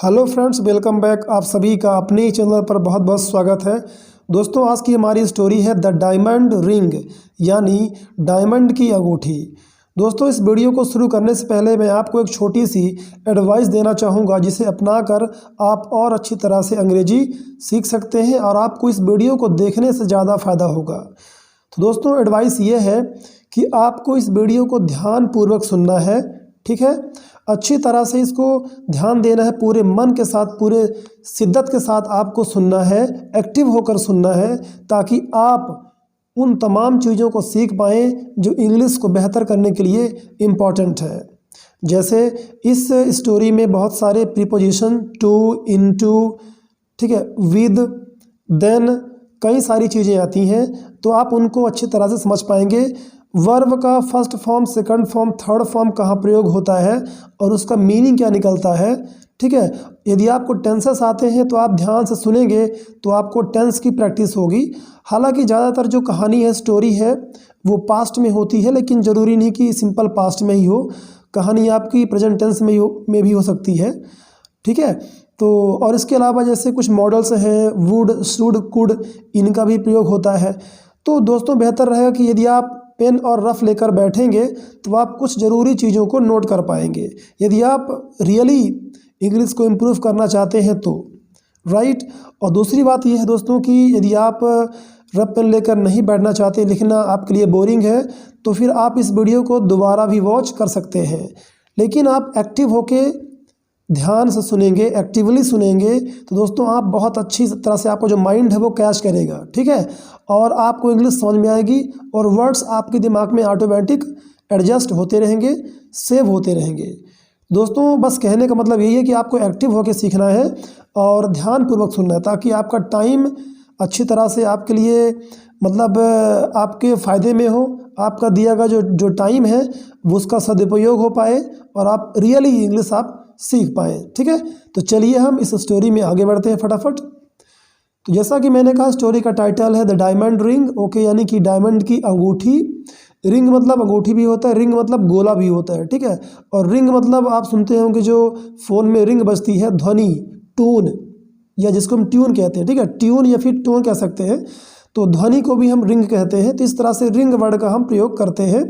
Hello friends, welcome back. आप सभी का अपने ही चैनल पर बहुत बहुत स्वागत है। दोस्तों, आज की हमारी स्टोरी है द डायमंड रिंग, यानी डायमंड की अंगूठी। दोस्तों, इस वीडियो को शुरू करने से पहले मैं आपको एक छोटी सी एडवाइस देना चाहूँगा, जिसे अपनाकर आप और अच्छी तरह से अंग्रेजी सीख सकते हैं और आपको इस वीडियो को देखने से ज़्यादा फ़ायदा होगा। तो दोस्तों, एडवाइस ये है कि आपको इस वीडियो को ध्यानपूर्वक सुनना है, ठीक है। अच्छी तरह से इसको ध्यान देना है, पूरे मन के साथ, पूरे शिद्दत के साथ आपको सुनना है, एक्टिव होकर सुनना है, ताकि आप उन तमाम चीज़ों को सीख पाएँ जो इंग्लिश को बेहतर करने के लिए इम्पॉर्टेंट है। जैसे इस स्टोरी में बहुत सारे प्रीपोजिशन, टू, इनटू, ठीक है, विद, देन, कई सारी चीज़ें आती हैं, तो आप उनको अच्छी तरह से समझ पाएंगे। वर्ब का first form, second form, third form कहाँ प्रयोग होता है और उसका मीनिंग क्या निकलता है, ठीक है। यदि आपको टेंसेस आते हैं तो आप ध्यान से सुनेंगे तो आपको टेंस की प्रैक्टिस होगी। हालांकि ज़्यादातर जो कहानी है, स्टोरी है, वो पास्ट में होती है, लेकिन ज़रूरी नहीं कि सिंपल पास्ट में ही हो। कहानी आपकी प्रेजेंट टेंस में भी हो सकती है, ठीक है। तो और इसके अलावा जैसे कुछ मॉडल्स हैं, वुड, शुड, कुड, इनका भी प्रयोग होता है। तो दोस्तों, बेहतर रहेगा कि यदि आप पेन और रफ लेकर बैठेंगे तो आप कुछ ज़रूरी चीज़ों को नोट कर पाएंगे, यदि आप रियली इंग्लिश को इम्प्रूव करना चाहते हैं तो, राइट। और दूसरी बात यह है दोस्तों कि यदि आप रफ पेन लेकर नहीं बैठना चाहते, लिखना आपके लिए बोरिंग है, तो फिर आप इस वीडियो को दोबारा भी वॉच कर सकते हैं। लेकिन आप एक्टिव होके ध्यान से सुनेंगे, एक्टिवली सुनेंगे, तो दोस्तों आप बहुत अच्छी तरह से, आपका जो माइंड है वो कैच करेगा, ठीक है। और आपको इंग्लिश समझ में आएगी और वर्ड्स आपके दिमाग में ऑटोमेटिक एडजस्ट होते रहेंगे, सेव होते रहेंगे। दोस्तों, बस कहने का मतलब यही है कि आपको एक्टिव होकर सीखना है और ध्यानपूर्वक सुनना है, ताकि आपका टाइम अच्छी तरह से आपके लिए, मतलब आपके फ़ायदे में हो। आपका दिया गया जो टाइम है वो उसका सदुपयोग हो पाए और आप रियली इंग्लिश आप सीख पाएँ, ठीक है। तो चलिए हम इस स्टोरी में आगे बढ़ते हैं फटाफट। तो जैसा कि मैंने कहा, स्टोरी का टाइटल है द डायमंड रिंग, ओके, यानी कि डायमंड की अंगूठी। रिंग मतलब अंगूठी भी होता है, रिंग मतलब गोला भी होता है, ठीक है। और रिंग मतलब आप सुनते होंगे जो फ़ोन में रिंग बजती है, ध्वनि, टून, या जिसको हम ट्यून कहते हैं, ठीक है, ट्यून या फिर टोन कह सकते हैं। तो ध्वनि को भी हम रिंग कहते हैं। तो इस तरह से रिंग वर्ड का हम प्रयोग करते हैं।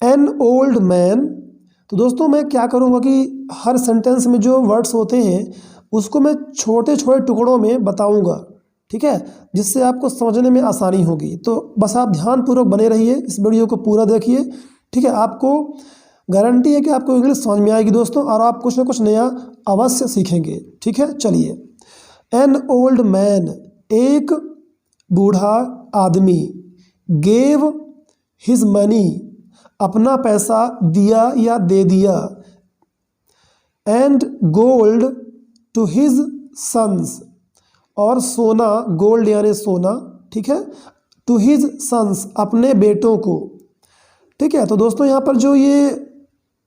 An old man. तो दोस्तों, मैं क्या करूँगा कि हर सेंटेंस में जो वर्ड्स होते हैं उसको मैं छोटे छोटे टुकड़ों में बताऊँगा, ठीक है, जिससे आपको समझने में आसानी होगी। तो बस आप ध्यानपूर्वक बने रहिए, इस वीडियो को पूरा देखिए, ठीक है। आपको गारंटी है कि आपको इंग्लिश समझ में आएगी दोस्तों, और आप कुछ ना कुछ नया अवश्य सीखेंगे, ठीक है। चलिए। एन ओल्ड मैन, एक बूढ़ा आदमी, गेव हिज मनी, अपना पैसा दिया या दे दिया, and gold to his sons, और सोना, गोल्ड यानी सोना, ठीक है, टू हिज सन्स, अपने बेटों को, ठीक है। तो दोस्तों, यहाँ पर जो ये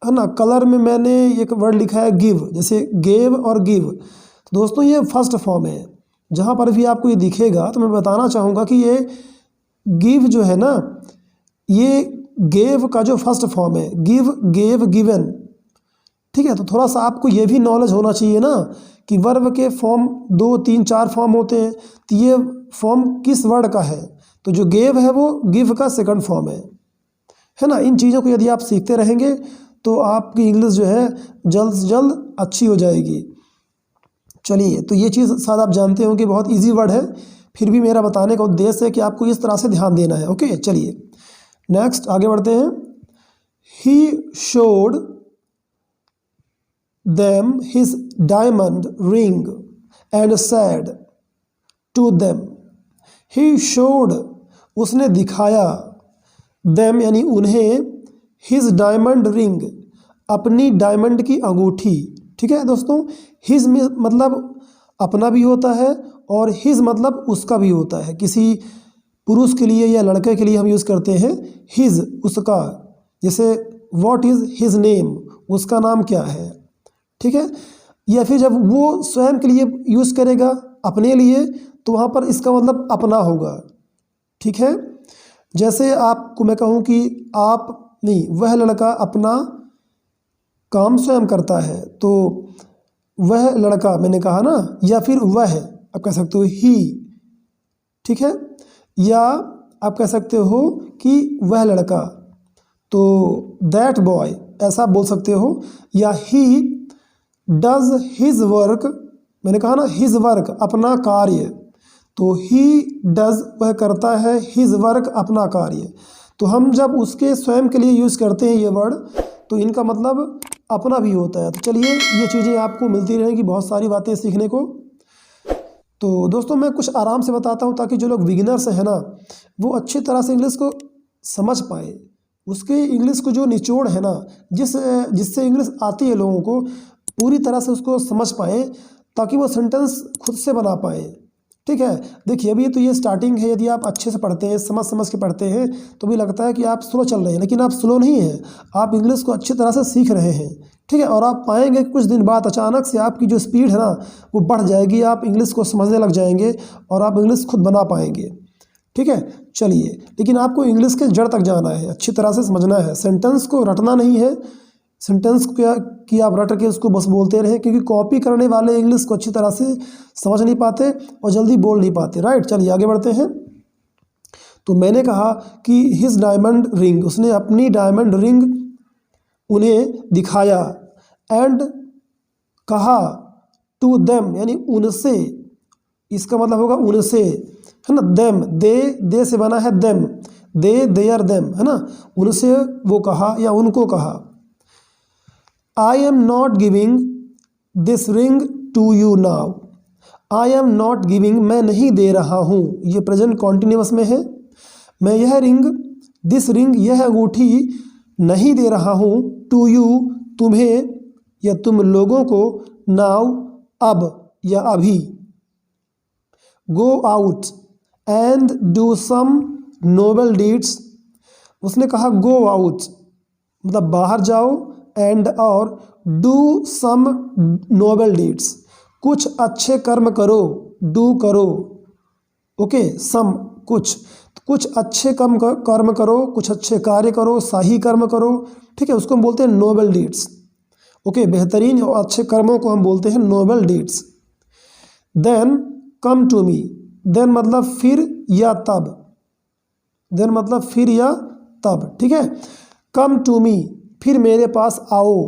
है ना, कलर में मैंने एक वर्ड लिखा है गिव, जैसे गेव और गिव। तो दोस्तों, ये फर्स्ट फॉर्म है। जहाँ पर भी आपको ये दिखेगा तो मैं बताना चाहूँगा कि ये गिव जो है ना, ये गेव का जो फर्स्ट फॉर्म है, गिव, गेव, गिवन, ठीक है। तो थोड़ा सा आपको ये भी नॉलेज होना चाहिए ना कि वर्ब के फॉर्म 2, 3, 4 फॉर्म होते हैं, तो ये फॉर्म किस वर्ड का है। तो जो गेव है वो गिव का सेकंड फॉर्म है ना। इन चीज़ों को यदि आप सीखते रहेंगे तो आपकी इंग्लिश जो है जल्द से जल्द अच्छी हो जाएगी। चलिए, तो ये चीज़ शायद आप जानते हो कि बहुत ईजी वर्ड है, फिर भी मेरा बताने का उद्देश्य है कि आपको इस तरह से ध्यान देना है, ओके। चलिए नेक्स्ट आगे बढ़ते हैं। He showed them his diamond ring and said to them, he showed, उसने दिखाया, them यानी उन्हें, his diamond ring, अपनी डायमंड की अंगूठी, ठीक है दोस्तों। his मतलब अपना भी होता है और his मतलब उसका भी होता है। किसी पुरुष के लिए या लड़के के लिए हम यूज़ करते हैं his, उसका। जैसे what is his name, उसका नाम क्या है, ठीक है। या फिर जब वो स्वयं के लिए यूज़ करेगा, अपने लिए, तो वहाँ पर इसका मतलब अपना होगा, ठीक है। जैसे आपको मैं कहूँ कि आप नहीं, वह लड़का अपना काम स्वयं करता है, तो वह लड़का, मैंने कहा ना, या फिर वह, आप कह सकते हो ही, ठीक है, या आप कह सकते हो कि वह लड़का, तो दैट बॉय ऐसा बोल सकते हो, या ही डज हिज वर्क, मैंने कहा ना हिज वर्क अपना कार्य, तो ही डज वह करता है, हिज वर्क अपना कार्य। तो हम जब उसके स्वयं के लिए यूज़ करते हैं ये वर्ड, तो इनका मतलब अपना भी होता है। तो चलिए ये चीज़ें आपको मिलती रहेंगी, बहुत सारी बातें सीखने को। तो दोस्तों मैं कुछ आराम से बताता हूँ ताकि जो लोग बिगिनर्स हैं ना, वो अच्छी तरह से इंग्लिश को समझ पाए। उसके इंग्लिश को जो निचोड़ है ना, जिससे इंग्लिश आती है लोगों को, पूरी तरह से उसको समझ पाए ताकि वो सेंटेंस खुद से बना पाए। ठीक है, देखिए अभी तो ये स्टार्टिंग है, यदि आप अच्छे से पढ़ते हैं, समझ समझ के पढ़ते हैं, तो भी लगता है कि आप स्लो चल रहे हैं, लेकिन आप स्लो नहीं हैं, आप इंग्लिश को अच्छी तरह से सीख रहे हैं। ठीक है, और आप पाएंगे कि कुछ दिन बाद अचानक से आपकी जो स्पीड है ना वो बढ़ जाएगी, आप इंग्लिश को समझने लग जाएंगे और आप इंग्लिश खुद बना पाएंगे। ठीक है, चलिए, लेकिन आपको इंग्लिश के जड़ तक जाना है, अच्छी तरह से समझना है, सेंटेंस को रटना नहीं है। सेंटेंस क्या कि आप रट के उसको बस बोलते रहे, क्योंकि कॉपी करने वाले इंग्लिश को अच्छी तरह से समझ नहीं पाते और जल्दी बोल नहीं पाते। राइट, चलिए आगे बढ़ते हैं। तो मैंने कहा कि हिज डायमंड रिंग, उसने अपनी डायमंड रिंग उन्हें दिखाया, एंड कहा टू देम, यानी उनसे, इसका मतलब होगा उनसे, है ना, देम, दे से बना है देम, देयर देम, है ना, उनसे वो कहा या उनको कहा। I am not giving this ring to you now, I am not giving, मैं नहीं दे रहा हूँ, ये प्रेजेंट कॉन्टिन्यूअस में है, मैं यह रिंग, दिस रिंग, यह अंगूठी नहीं दे रहा हूँ, टू यू, तुम्हें या तुम लोगों को, नाउ, अब या अभी। Go out and do some noble deeds, उसने कहा गो आउट मतलब बाहर जाओ, एंड और डू सम नोबल डीड्स, कुछ अच्छे कर्म करो, डू करो, ओके, सम कुछ अच्छे कर्म करो, कुछ अच्छे कार्य करो, शाही कर्म करो। ठीक है, उसको हम बोलते हैं नोबल डीड्स। ओके, बेहतरीन और अच्छे कर्मों को हम बोलते हैं noble deeds. Then come to me, then मतलब फिर या तब, देन मतलब फिर या तब। ठीक है, कम टू मी, फिर मेरे पास आओ।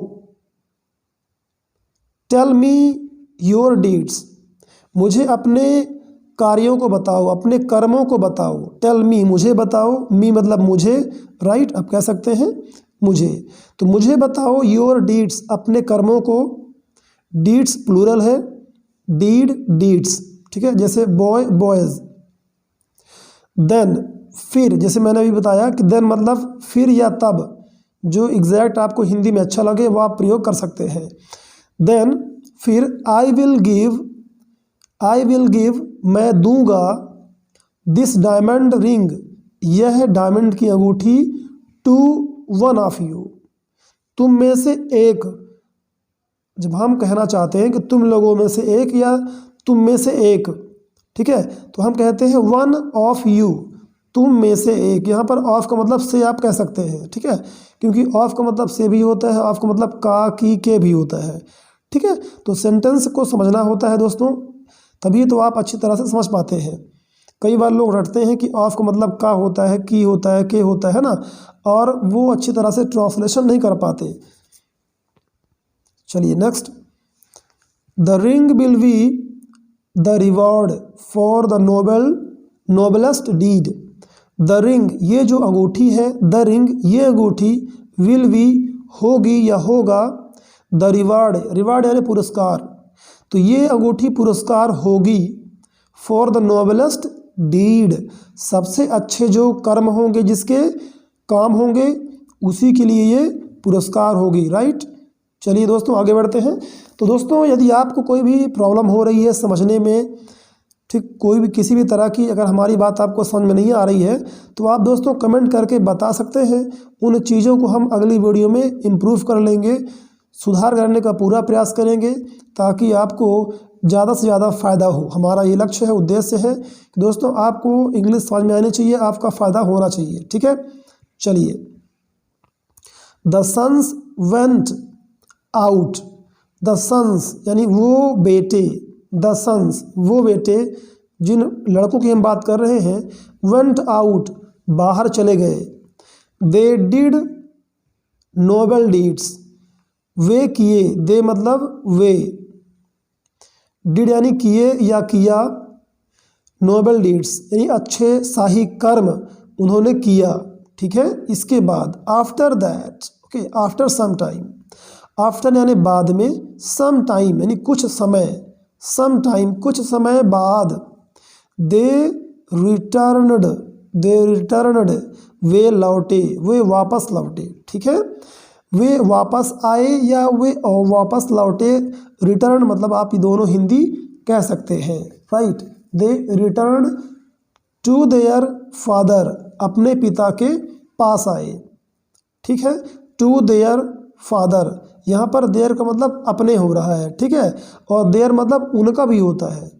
टेल मी योर डीड्स, मुझे अपने कार्यों को बताओ, अपने कर्मों को बताओ। टेल मी, मुझे बताओ, मी मतलब मुझे, राइट, आप कह सकते हैं मुझे, तो मुझे बताओ योर डीड्स, अपने कर्मों को। डीड्स प्लूरल है, डीड डीड्स, ठीक है, जैसे बॉय बॉयज। देन फिर, जैसे मैंने अभी बताया कि देन मतलब फिर या तब, जो एग्जैक्ट आपको हिंदी में अच्छा लगे वो आप प्रयोग कर सकते हैं। देन फिर आई विल गिव, मैं दूंगा, दिस डायमंड रिंग, यह डायमंड की अंगूठी, टू वन ऑफ यू, तुम में से एक। जब हम कहना चाहते हैं कि तुम लोगों में से एक या तुम में से एक, ठीक है, तो हम कहते हैं वन ऑफ यू, तुम में से एक। यहाँ पर ऑफ का मतलब से आप कह सकते हैं, ठीक है, क्योंकि ऑफ का मतलब से भी होता है, ऑफ का मतलब का, की, के भी होता है। ठीक है, तो सेंटेंस को समझना होता है दोस्तों, तभी तो आप अच्छी तरह से समझ पाते हैं। कई बार लोग रटते हैं कि ऑफ का मतलब का होता है, की होता है, के होता है ना, और वो अच्छी तरह से ट्रांसलेशन नहीं कर पाते। चलिए next, the ring will be the reward for the noblest deed. The ring, ये जो अंगूठी है, द रिंग, ये अंगूठी, विल बी, होगी या होगा, द रिवार्ड यानी पुरस्कार, तो ये अंगूठी पुरस्कार होगी, फॉर द नोबलेस्ट डीड, सबसे अच्छे जो कर्म होंगे, जिसके काम होंगे, उसी के लिए ये पुरस्कार होगी। राइट, चलिए दोस्तों आगे बढ़ते हैं। तो दोस्तों यदि आपको कोई भी प्रॉब्लम हो रही है समझने में, ठीक, कोई भी किसी भी तरह की अगर हमारी बात आपको समझ में नहीं आ रही है, तो आप दोस्तों कमेंट करके बता सकते हैं। उन चीज़ों को हम अगली वीडियो में इम्प्रूव कर लेंगे, सुधार करने का पूरा प्रयास करेंगे, ताकि आपको ज़्यादा से ज़्यादा फ़ायदा हो। हमारा ये लक्ष्य है, उद्देश्य है कि दोस्तों आपको इंग्लिश समझ में आनी चाहिए, आपका फ़ायदा होना चाहिए। ठीक है, चलिए, the sons went out, the sons यानी वो बेटे, द सन्स वो बेटे जिन लड़कों की हम बात कर रहे हैं, वेंट आउट बाहर चले गए, दे डिड नोबल डीड्स वे किए, दे मतलब वे, डिड यानी किए या किया, नोबल डीड्स यानी अच्छे शाही कर्म उन्होंने किया, ठीक है। इसके बाद after that, okay, after some time, after यानी बाद में, सम टाइम यानी कुछ समय, सम टाइम कुछ समय बाद, दे रिटर्नड, दे रिटर्नड वे लौटे, वे वापस लौटे, ठीक है। वे वापस आए या वे वापस लौटे, रिटर्न मतलब आप ये दोनों हिंदी कह सकते हैं, right. They return to their father अपने पिता के पास आए, ठीक है। टू देयर फादर, यहाँ पर देयर का मतलब अपने हो रहा है, ठीक है, और देयर मतलब उनका भी होता है।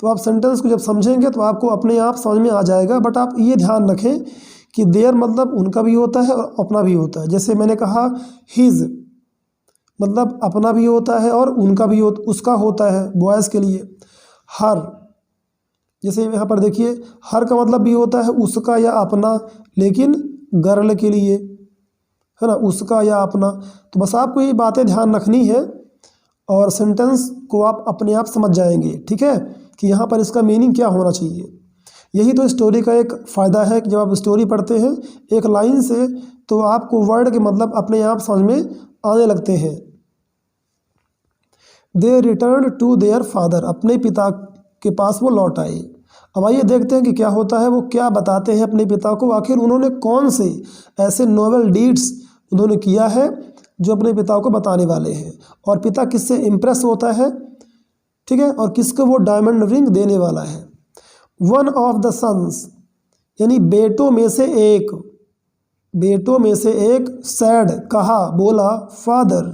तो आप सेंटेंस को जब समझेंगे तो आपको अपने आप समझ में आ जाएगा, बट आप ये ध्यान रखें कि देयर मतलब उनका भी होता है और अपना भी होता है। जैसे मैंने कहा हिज मतलब अपना भी होता है और उनका भी उसका होता है बॉयज़ के लिए। हर, जैसे यहाँ पर देखिए हर का मतलब भी होता है उसका या अपना, लेकिन गर्ल के लिए है ना, उसका या अपना। तो बस आपको ये बातें ध्यान रखनी है और सेंटेंस को आप अपने आप समझ जाएंगे, ठीक है, कि यहाँ पर इसका मीनिंग क्या होना चाहिए। यही तो स्टोरी का एक फ़ायदा है कि जब आप स्टोरी पढ़ते हैं एक लाइन से तो आपको वर्ड के मतलब अपने आप समझ में आने लगते हैं। दे रिटर्न टू देयर फादर अपने पिता के पास वो लौट आए। अब आइए देखते हैं कि क्या होता है, वो क्या बताते हैं अपने पिता को, आखिर उन्होंने कौन से ऐसे नोबल डीड्स उन्होंने किया है जो अपने पिता को बताने वाले हैं, और पिता किससे इम्प्रेस होता है, ठीक है, और किसको वो डायमंड रिंग देने वाला है। वन ऑफ द सन्स यानी बेटों में से एक, बेटों में से एक सैड कहा बोला, फादर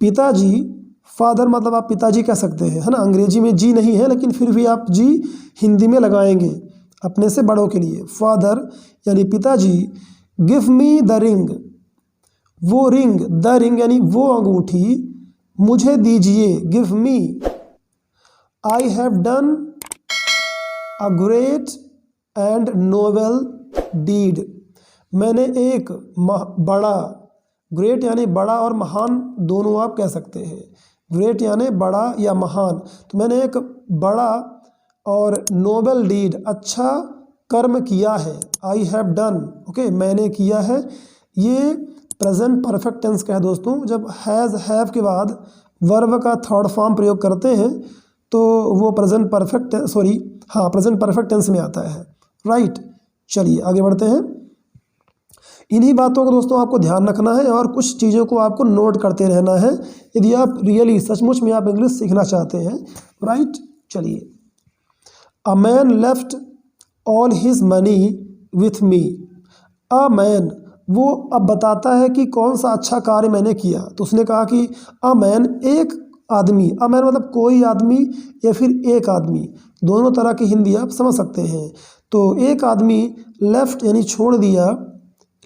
पिताजी, फादर मतलब आप पिताजी कह सकते हैं, है ना, अंग्रेजी में जी नहीं है लेकिन फिर भी आप जी हिंदी में लगाएंगे अपने से बड़ों के लिए। फादर यानी पिताजी, गिव मी द रिंग वो रिंग, द रिंग यानी वो अंगूठी, मुझे दीजिए, give me, I have done a great and noble deed मैंने एक बड़ा, ग्रेट यानी बड़ा और महान दोनों आप कह सकते हैं, ग्रेट यानी बड़ा या महान, तो मैंने एक बड़ा और नोबल डीड अच्छा कर्म किया है, आई हैव डन, ओके, मैंने किया है। ये प्रेजेंट परफेक्ट टेंस का है दोस्तों। जब हैज़ हैव के बाद वर्ब का थर्ड फॉर्म प्रयोग करते हैं तो वो present perfect present perfect tense में आता है, राइट। चलिए आगे बढ़ते हैं। इन्हीं बातों को दोस्तों आपको ध्यान रखना है और कुछ चीज़ों को आपको नोट करते रहना है यदि आप रियली सचमुच में आप इंग्लिश सीखना चाहते हैं, राइट। चलिए, a man left all his money with me, a man वो अब बताता है कि कौन सा अच्छा कार्य मैंने किया, तो उसने कहा कि अ मैन एक आदमी, अ मैन मतलब कोई आदमी या फिर एक आदमी, दोनों तरह की हिंदी आप समझ सकते हैं। तो एक आदमी लेफ्ट यानी छोड़ दिया,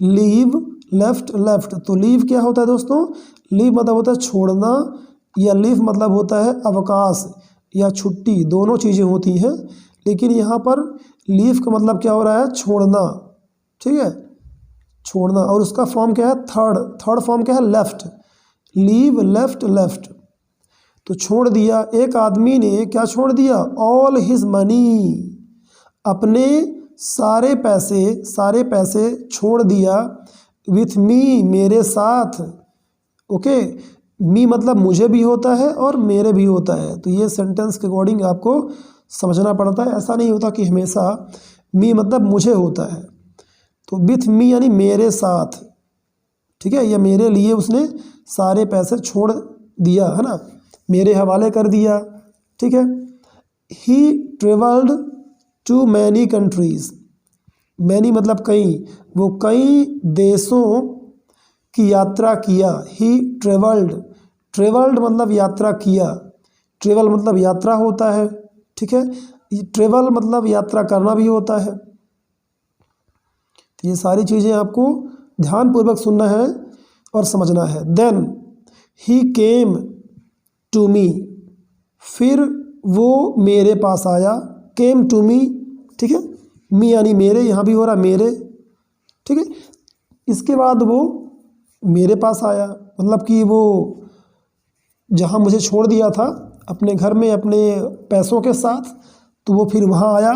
लीव लेफ्ट लेफ्ट, तो लीव क्या होता है दोस्तों, लीव मतलब होता है छोड़ना, या लीव मतलब होता है अवकाश या छुट्टी, दोनों चीज़ें होती हैं, लेकिन यहाँ पर लीव का मतलब क्या हो रहा है, छोड़ना, ठीक है, छोड़ना। और उसका फॉर्म क्या है, थर्ड फॉर्म क्या है, लेफ्ट, लीव लेफ्ट लेफ्ट, तो छोड़ दिया। एक आदमी ने क्या छोड़ दिया, ऑल हिज मनी, अपने सारे पैसे छोड़ दिया, विथ मी मेरे साथ, ओके, मी मतलब मुझे भी होता है और मेरे भी होता है, तो ये सेंटेंस के अकॉर्डिंग आपको समझना पड़ता है। ऐसा नहीं होता कि हमेशा मी मतलब मुझे होता है, तो विथ मी यानी मेरे साथ, ठीक है, या मेरे लिए उसने सारे पैसे छोड़ दिया, है ना, मेरे हवाले कर दिया, ठीक है। He travelled to many countries, many मतलब कई, वो कई देशों की यात्रा किया, ही ट्रेवल्ड मतलब यात्रा किया, ट्रेवल मतलब यात्रा होता है, ठीक है, ट्रेवल मतलब यात्रा करना भी होता है। तो ये सारी चीज़ें आपको ध्यानपूर्वक सुनना है और समझना है। Then he came to me, फिर वो मेरे पास आया, केम टू मी, ठीक है। मी यानी मेरे, यहाँ भी हो रहा मेरे, ठीक है। इसके बाद वो मेरे पास आया, मतलब कि वो जहाँ मुझे छोड़ दिया था अपने घर में अपने पैसों के साथ, तो वो फिर वहाँ आया।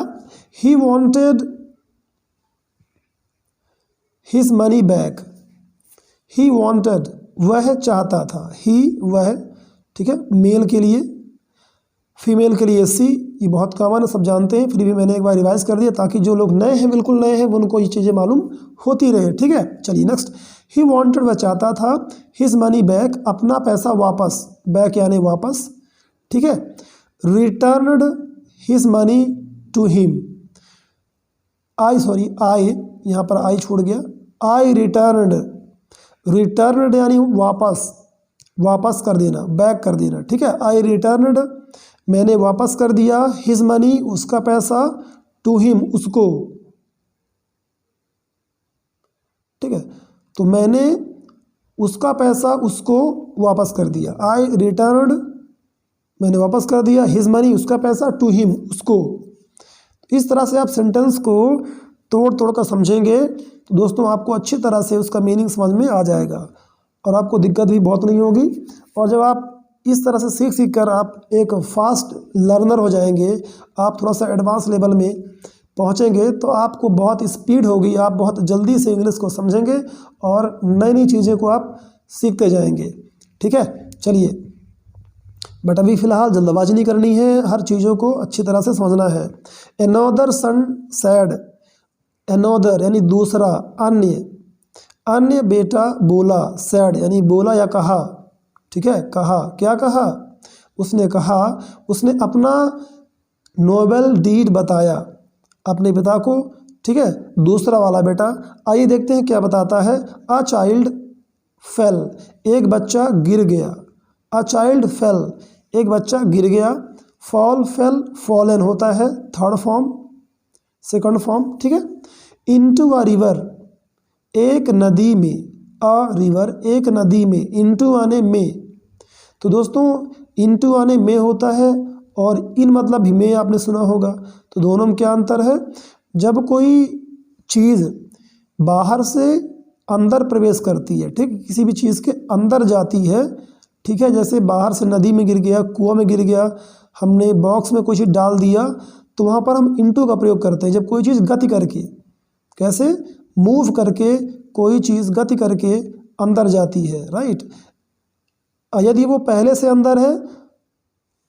He wanted his money back, he wanted वह चाहता था, ही वह, ठीक है, मेल के लिए, फीमेल के लिए सी, ये बहुत कॉमन है, सब जानते हैं, फिर भी मैंने एक बार रिवाइज कर दिया ताकि जो लोग नए हैं, बिल्कुल नए हैं, उनको ये चीज़ें मालूम होती रहे, ठीक है। चलिए नेक्स्ट, ही वांटेड वह चाहता था, हिज मनी बैक अपना पैसा वापस, बैक यानी वापस, ठीक है। Returned his money to him, आई यहाँ पर आई छूट गया, आई रिटर्नड यानी वापस कर देना, बैक कर देना, ठीक है। आई रिटर्नड मैंने वापस कर दिया, हिज मनी उसका पैसा, टू हिम उसको, ठीक है। तो मैंने उसका पैसा उसको वापस कर दिया, आई रिटर्नड मैंने वापस कर दिया, हिज मनी उसका पैसा, टू हिम उसको। इस तरह से आप सेंटेंस को तोड़ तोड़ कर समझेंगे तो दोस्तों आपको अच्छी तरह से उसका मीनिंग समझ में आ जाएगा और आपको दिक्कत भी बहुत नहीं होगी। और जब आप इस तरह से सीख कर आप एक फास्ट लर्नर हो जाएंगे, आप थोड़ा सा एडवांस लेवल में पहुंचेंगे तो आपको बहुत स्पीड होगी, आप बहुत जल्दी से इंग्लिश को समझेंगे और नई नई चीज़ें को आप सीखते जाएंगे, ठीक है। चलिए, बट अभी फ़िलहाल जल्दबाजी नहीं करनी है, हर चीज़ों को अच्छी तरह से समझना है। एनोदर सन सैड, एनोदर यानी दूसरा, अन्य बेटा बोला, सैड यानी बोला या कहा, ठीक है। कहा, क्या कहा, उसने कहा, उसने अपना नोबल डीड बताया अपने पिता को, ठीक है। दूसरा वाला बेटा, आइए देखते हैं क्या बताता है। अ चाइल्ड फेल, एक बच्चा गिर गया, अ चाइल्ड फेल एक बच्चा गिर गया, फॉल फेल फॉलन होता है थर्ड फॉर्म, सेकंड फॉर्म, ठीक है। इनटू अ रिवर एक नदी में, अ रिवर एक नदी में, इनटू आने में, तो दोस्तों इनटू आने में होता है और इन मतलब भी में आपने सुना होगा, तो दोनों में क्या अंतर है। जब कोई चीज़ बाहर से अंदर प्रवेश करती है, ठीक, किसी भी चीज़ के अंदर जाती है, ठीक है, जैसे बाहर से नदी में गिर गया, कुआं में गिर गया, हमने बॉक्स में कोई चीज़ डाल दिया, तो वहाँ पर हम इनटू का प्रयोग करते हैं। जब कोई चीज़ गति करके, कैसे, मूव करके कोई चीज़ गति करके अंदर जाती है, राइट। यदि वो पहले से अंदर है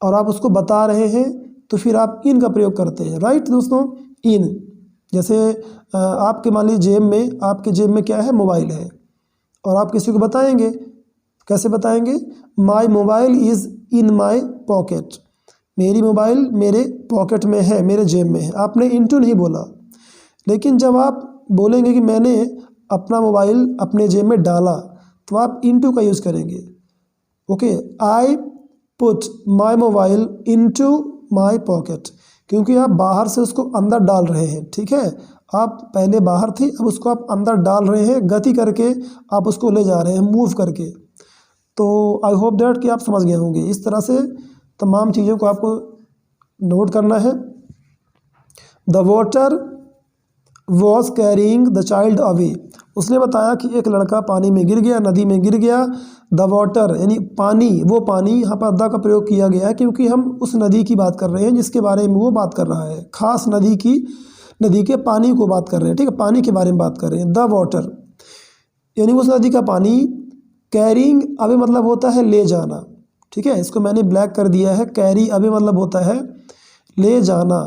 और आप उसको बता रहे हैं तो फिर आप इन का प्रयोग करते हैं, राइट दोस्तों। इन, जैसे आपके मान लीजिए जेब में, आपके जेब में क्या है, मोबाइल है, और आप किसी को बताएंगे, कैसे बताएंगे, my mobile is in my pocket, मेरी मोबाइल मेरे पॉकेट में है, मेरे जेब में है, आपने इनटू नहीं बोला। लेकिन जब आप बोलेंगे कि मैंने अपना मोबाइल अपने जेब में डाला, तो आप इनटू का यूज़ करेंगे, okay. I put my mobile into my pocket, क्योंकि आप बाहर से उसको अंदर डाल रहे हैं, ठीक है। आप पहले बाहर थी, अब उसको आप अंदर डाल रहे हैं, गति करके आप उसको ले जा रहे हैं, मूव करके। तो आई होप दैट कि आप समझ गए होंगे। इस तरह से तमाम चीज़ों को आपको नोट करना है। The water was carrying the child away, उसने बताया कि एक लड़का पानी में गिर गया, नदी में गिर गया। द वाटर यानी पानी, वो पानी, यहाँ पर द का प्रयोग किया गया है क्योंकि हम उस नदी की बात कर रहे हैं जिसके बारे में वो बात कर रहा है, खास नदी के पानी को बात कर रहे हैं, ठीक है, पानी के बारे में बात कर रहे हैं। द वाटर यानी उस नदी का पानी, कैरिंग अवे मतलब होता है ले जाना, ठीक है, इसको मैंने ब्लैक कर दिया है। कैरी अवे मतलब होता है ले जाना,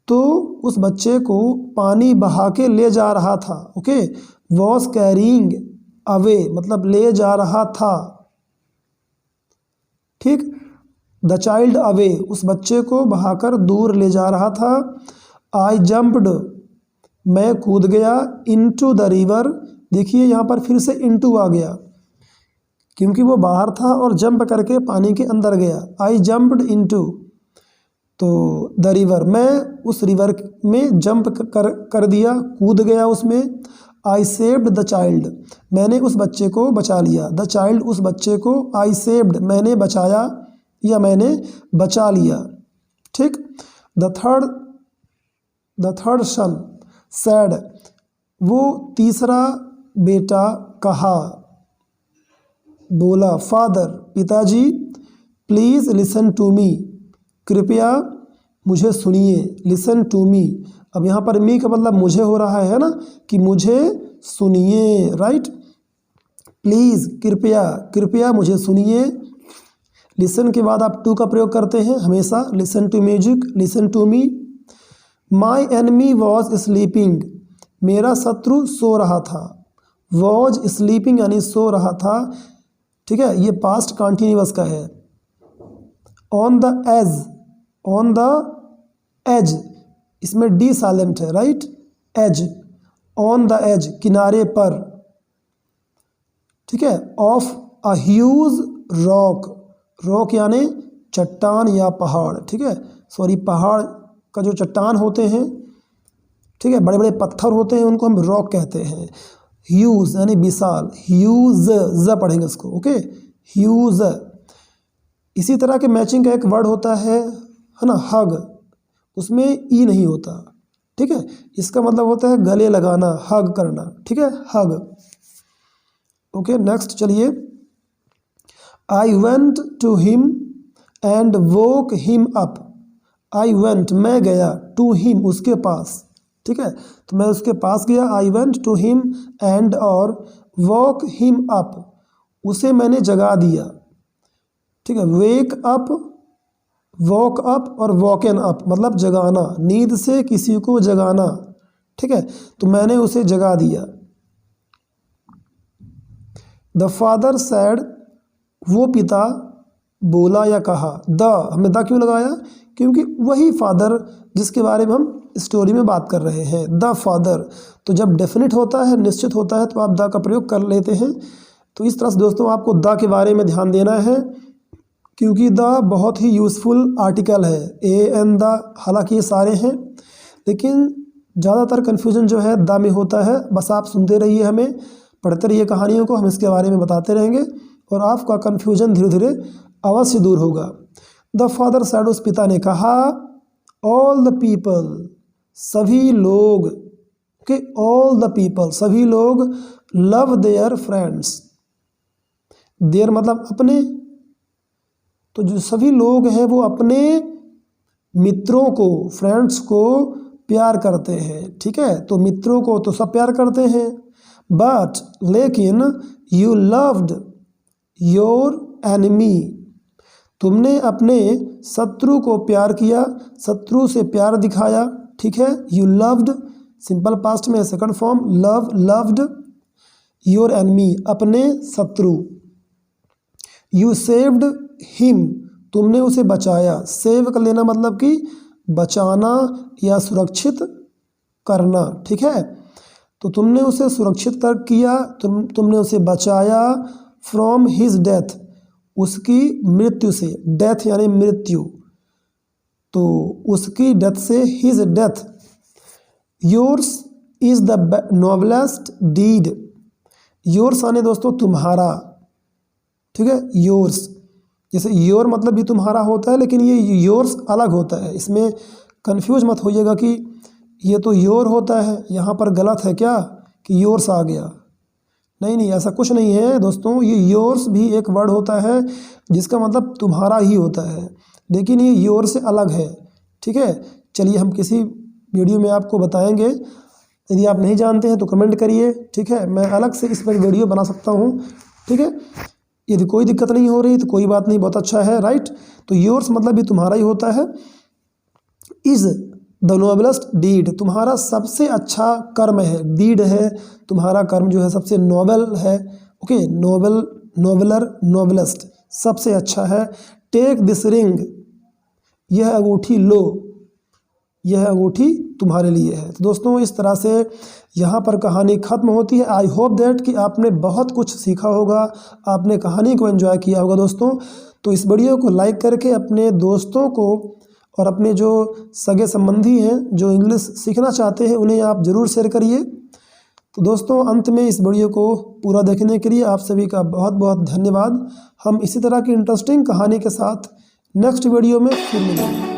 तो उस बच्चे को पानी बहा के ले जा रहा था, ओके। वॉज कैरिंग अवे मतलब ले जा रहा था, ठीक। द चाइल्ड अवे उस बच्चे को बहाकर दूर ले जा रहा था। आई जंप्ड मैं कूद गया, इनटू द रिवर, देखिए यहाँ पर फिर से इनटू आ गया क्योंकि वो बाहर था और जंप करके पानी के अंदर गया। आई जंप्ड इनटू, तो द रिवर मैं उस रिवर में जंप कर दिया, कूद गया उसमें। आई सेव्ड द चाइल्ड, मैंने उस बच्चे को बचा लिया। द चाइल्ड, उस बच्चे को। आई सेव्ड, मैंने बचाया या मैंने बचा लिया। ठीक। द थर्ड सन सैड, वो तीसरा बेटा कहा, बोला। फादर, पिताजी। प्लीज़ लिसन टू मी, कृपया मुझे सुनिए। लिसन टू मी, अब यहाँ पर मी का मतलब मुझे हो रहा है ना, कि मुझे सुनिए, राइट। प्लीज़, कृपया, कृपया मुझे सुनिए। लिसन के बाद आप टू का प्रयोग करते हैं हमेशा। Listen to music, listen to me. My enemy was sleeping, मेरा शत्रु सो रहा था। वॉज स्लीपिंग यानी सो रहा था। ठीक है, ये पास्ट कॉन्टिन्यूअस का है। On the edge, on the edge, इसमें डी साइलेंट है, right. Edge, on the edge, किनारे पर। ठीक है। Of a huge rock, rock यानी चट्टान या पहाड़। ठीक है, सॉरी, पहाड़ का जो चट्टान होते हैं, ठीक है, बड़े बड़े पत्थर होते हैं, उनको हम रॉक कहते हैं। ह्यूज यानी विशाल, ह्यूज, ज पढ़ेंगे इसको, ओके, ह्यूज। इसी तरह के मैचिंग का एक वर्ड होता है ना, हग, उसमें ई नहीं होता। ठीक है, इसका मतलब होता है गले लगाना, हग करना। ठीक है, हग। ओके, नेक्स्ट चलिए। I went to him and woke him up. I went, मैं गया, टू हिम, उसके पास। ठीक है, तो मैं उसके पास गया। I went to him and, और वॉक हिम अप, उसे मैंने जगा दिया। ठीक है, वेक अप, वॉक अप और वॉकन अप मतलब जगाना, नींद से किसी को जगाना। ठीक है, तो मैंने उसे जगा दिया। द फादर सैड, वो पिता बोला या कहा। द, हमने द क्यों लगाया? क्योंकि वही फादर जिसके बारे में हम स्टोरी में बात कर रहे हैं, द फादर। तो जब डेफिनेट होता है, निश्चित होता है, तो आप द का प्रयोग कर लेते हैं। तो इस तरह से दोस्तों आपको द के बारे में ध्यान देना है, क्योंकि द बहुत ही यूज़फुल आर्टिकल है। ए एन द, हालांकि ये सारे हैं, लेकिन ज़्यादातर कन्फ्यूजन जो है द में होता है। बस आप सुनते रहिए, हमें पढ़ते रहिए कहानियों को, हम इसके बारे में बताते रहेंगे और आपका कन्फ्यूजन धीरे धीरे अवश्य दूर होगा। द फादर सैड, उस पिता ने कहा। ऑल द पीपल, सभी लोग। ओके, ऑल द पीपल, सभी लोग। लव देयर फ्रेंड्स, देयर मतलब अपने, तो जो सभी लोग हैं वो अपने मित्रों को, फ्रेंड्स को प्यार करते हैं। ठीक है, तो मित्रों को तो सब प्यार करते हैं, बट लेकिन यू लव्ड योर एनिमी, तुमने अपने शत्रु को प्यार किया, शत्रु से प्यार दिखाया। ठीक है, यू लव्ड, सिंपल पास्ट में second form, love, loved your enemy, अपने शत्रु। यू सेव्ड हिम, तुमने उसे बचाया। सेव कर लेना मतलब कि बचाना या सुरक्षित करना। ठीक है, तो तुमने उसे सुरक्षित कर किया, तुमने उसे बचाया। फ्रॉम हिज डेथ, उसकी मृत्यु से। डेथ यानी मृत्यु, तो उसकी डेथ से, his death. Yours is the noblest deed, yours आने दोस्तों तुम्हारा। ठीक है, योर्स, जैसे योर मतलब भी तुम्हारा होता है, लेकिन ये योर्स अलग होता है, इसमें कंफ्यूज मत होइएगा कि ये तो योर होता है, यहाँ पर गलत है क्या कि योर्स आ गया। नहीं नहीं, ऐसा कुछ नहीं है दोस्तों, ये योर्स भी एक वर्ड होता है जिसका मतलब तुम्हारा ही होता है, लेकिन ये योर से अलग है। ठीक है, चलिए हम किसी वीडियो में आपको बताएंगे, यदि आप नहीं जानते हैं तो कमेंट करिए। ठीक है, मैं अलग से इस पर वीडियो बना सकता हूँ। ठीक है, यदि कोई दिक्कत नहीं हो रही तो कोई बात नहीं, बहुत अच्छा है, राइट। तो योर्स मतलब भी तुम्हारा ही होता है। इज द नोबलेस्ट डीड, तुम्हारा सबसे अच्छा कर्म है। डीड है तुम्हारा कर्म जो है सबसे नोबल है। ओके, नोबल, नोबलर, नोबलेस्ट, सबसे अच्छा है। टेक दिस रिंग, यह अंगूठी लो, यह अंगूठी तुम्हारे लिए है। तो दोस्तों इस तरह से यहाँ पर कहानी ख़त्म होती है। आई होप दैट कि आपने बहुत कुछ सीखा होगा, आपने कहानी को एंजॉय किया होगा दोस्तों। तो इस वीडियो को लाइक करके अपने दोस्तों को और अपने जो सगे संबंधी हैं जो इंग्लिश सीखना चाहते हैं उन्हें आप ज़रूर शेयर करिए। तो दोस्तों अंत में इस वीडियो को पूरा देखने के लिए आप सभी का बहुत बहुत धन्यवाद। हम इसी तरह की इंटरेस्टिंग कहानी के साथ नेक्स्ट वीडियो में फिर मिलेंगे।